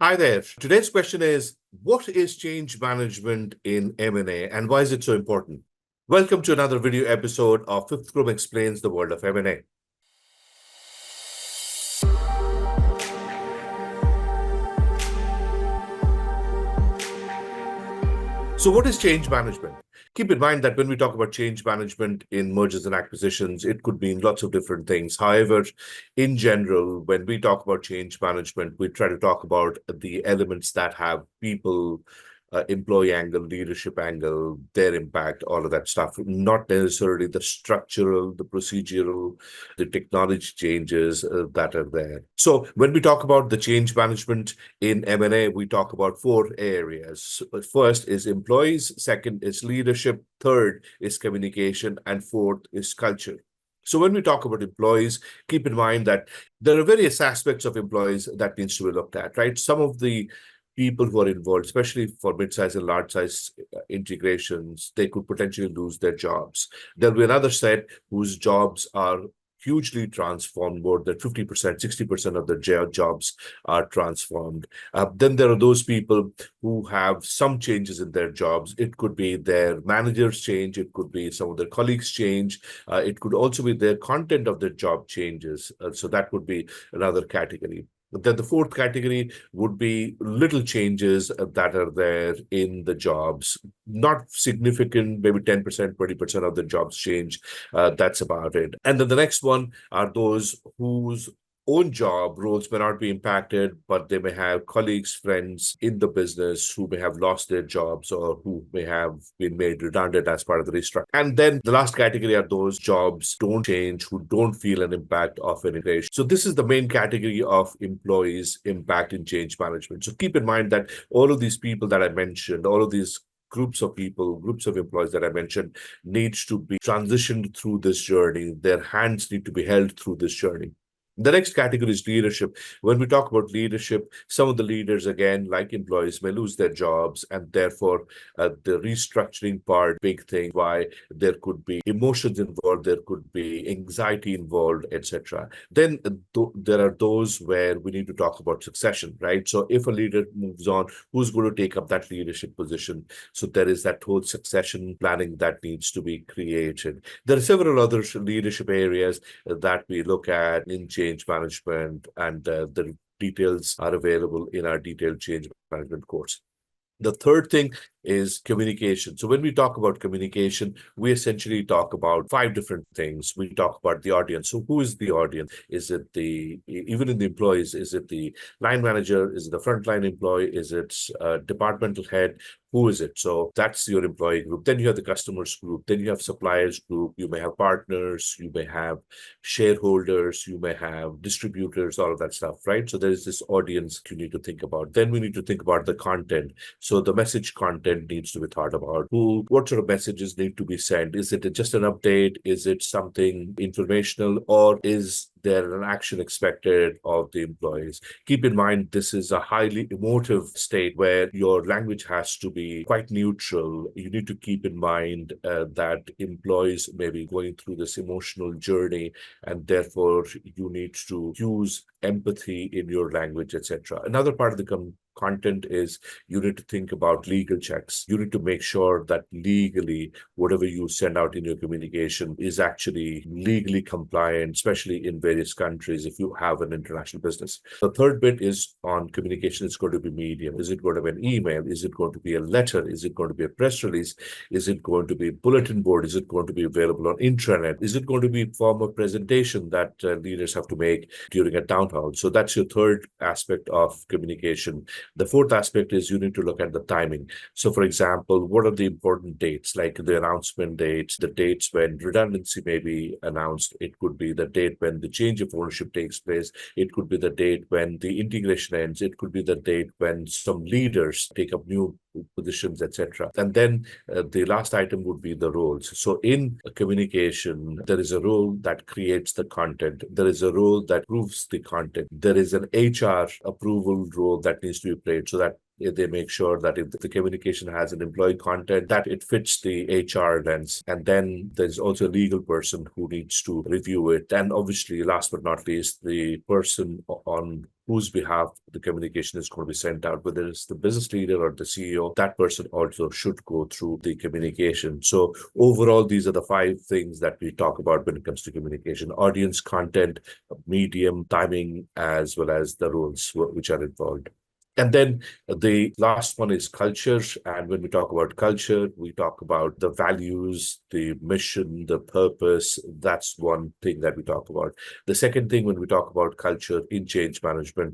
Hi there. Today's question is, what is change management in M&A and why is it so important? Welcome to another video episode of Fifth Group Explains the World of M&A. So what is change management? Keep in mind that when we talk about change management in mergers and acquisitions, it could mean lots of different things. However, in general, when we talk about change management, we try to talk about the elements that have people, employee angle, leadership angle, their impact, all of that stuff, not necessarily the structural, the procedural, the technology changes that are there. So when we talk about the change management in M&A, we talk about four areas. First is employees, second is leadership, third is communication, and fourth is culture. So when we talk about employees, keep in mind that there are various aspects of employees that needs to be looked at, right? Some of the people who are involved, especially for mid-size and large-size integrations, they could potentially lose their jobs. There'll be another set whose jobs are hugely transformed, more than 50%, 60% of their jobs are transformed. Then there are those people who have some changes in their jobs. It could be their managers change, it could be some of their colleagues change, it could also be their content of their job changes. So that would be another category. Then the fourth category would be little changes that are there in the jobs, not significant, maybe 10%, 20% of the jobs change. That's about it. And then the next one are those whose own job roles may not be impacted, but they may have colleagues, friends in the business who may have lost their jobs or who may have been made redundant as part of the restructuring. And then the last category are those jobs don't change, who don't feel an impact of integration. So this is the main category of employees impact in change management. So keep in mind that all of these people that I mentioned, all of these groups of people, groups of employees that I mentioned needs to be transitioned through this journey. Their hands need to be held through this journey. The next category is leadership. When we talk about leadership, some of the leaders, again, like employees, may lose their jobs, and therefore the restructuring part, big thing, why there could be emotions involved, there could be anxiety involved, etc. Then there are those where we need to talk about succession, right? So if a leader moves on, who's going to take up that leadership position? So there is that whole succession planning that needs to be created. There are several other leadership areas that we look at in change management, and the details are available in our detailed change management course. The third thing is communication. So when we talk about communication, we essentially talk about five different things. We talk about the audience. So who is the audience? Is it even in the employees, is it the line manager? Is it the frontline employee? Is it departmental head? Who is it? So that's your employee group. Then you have the customers group. Then you have suppliers group. You may have partners. You may have shareholders. You may have distributors, all of that stuff, right? So there is this audience you need to think about. Then we need to think about the content. So the message content needs to be thought about. What sort of messages need to be sent? Is it just an update? Is it something informational? Or is there an action expected of the employees? Keep in mind, this is a highly emotive state where your language has to be quite neutral. You need to keep in mind that employees may be going through this emotional journey, and therefore you need to use empathy in your language, etc. Another part of the content is you need to think about legal checks. You need to make sure that legally, whatever you send out in your communication is actually legally compliant, especially in various countries if you have an international business. The third bit is on communication. It's going to be medium. Is it going to be an email? Is it going to be a letter? Is it going to be a press release? Is it going to be a bulletin board? Is it going to be available on intranet? Is it going to be a form of presentation that leaders have to make during a town hall? So that's your third aspect of communication. The fourth aspect is you need to look at the timing. So, for example, what are the important dates, like the announcement dates, the dates when redundancy may be announced? It could be the date when the change of ownership takes place. It could be the date when the integration ends. It could be the date when some leaders take up new positions, etc. And then the last item would be the roles. So in communication, there is a role that creates the content. There is a role that approves the content. There is an HR approval role that needs to be played so that They make sure that if the communication has an employee content, that it fits the HR lens. And then there's also a legal person who needs to review it. And obviously, last but not least, the person on whose behalf the communication is going to be sent out, whether it's the business leader or the CEO, that person also should go through the communication. So overall, these are the 5 things that we talk about when it comes to communication: audience, content, medium, timing, as well as the rules which are involved. And then the last one is culture. And when we talk about culture, we talk about the values, the mission, the purpose. That's one thing that we talk about. The second thing, when we talk about culture in change management,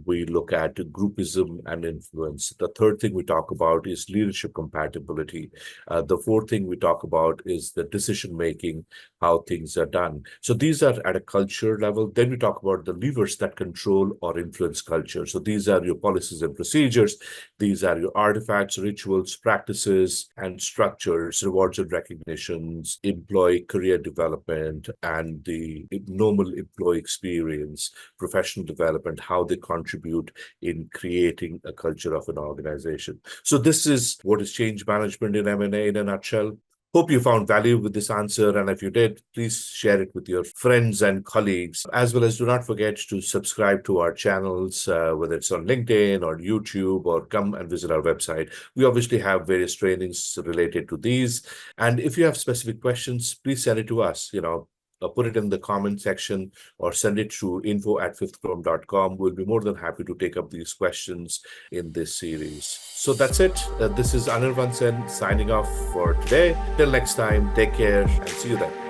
we look at groupism and influence. The third thing we talk about is leadership compatibility. The fourth thing we talk about is the decision making, how things are done. So these are at a culture level. Then we talk about the levers that control or influence culture. So these are your policies and procedures. These are your artifacts, rituals, practices, and structures, rewards and recognitions, employee career development, and the normal employee experience, professional development, how they contribute in creating a culture of an organization. So this is what is change management in M&A in a nutshell. Hope you found value with this answer, and if you did, please share it with your friends and colleagues, as well as do not forget to subscribe to our channels, whether it's on LinkedIn or YouTube, or come and visit our website. We obviously have various trainings related to these, and if you have specific questions, please send it to us. Put it in the comment section or send it to info@fifthchrome.com. We'll be more than happy to take up these questions in this series. So that's it. This is Anirvan Sen signing off for today. Till next time, take care and see you then.